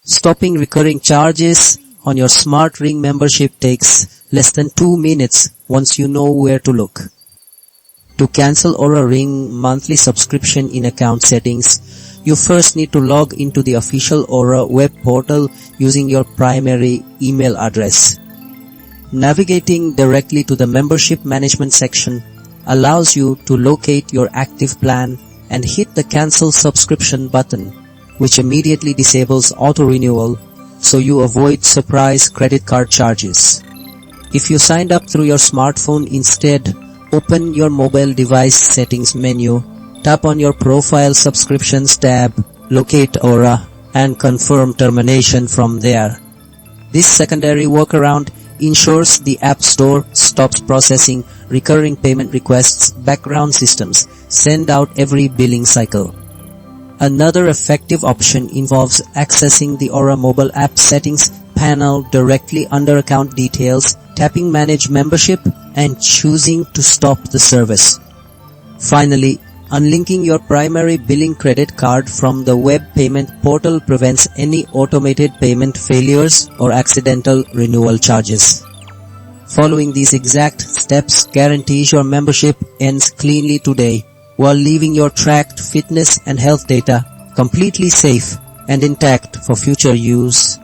Stopping recurring charges on your Smart Ring membership takes less than 2 minutes once you know where to look. To cancel Oura Ring monthly subscription in account settings, you first need to log into the official Oura web portal using your primary email address. Navigating directly to the membership management section allows you to locate your active plan and hit the cancel subscription button, which immediately disables auto-renewal so you avoid surprise credit card charges. If you signed up through your smartphone instead, open your mobile device settings menu, tap on your Profile Subscriptions tab, locate Oura, and confirm termination from there. This secondary workaround ensures the App Store stops processing recurring payment requests background systems send out every billing cycle. Another effective option involves accessing the Oura Mobile App settings panel directly under account details, tapping Manage Membership, and choosing to stop the service. Finally, unlinking your primary billing credit card from the web payment portal prevents any automated payment failures or accidental renewal charges. Following these exact steps guarantees your membership ends cleanly today, while leaving your tracked fitness and health data completely safe and intact for future use.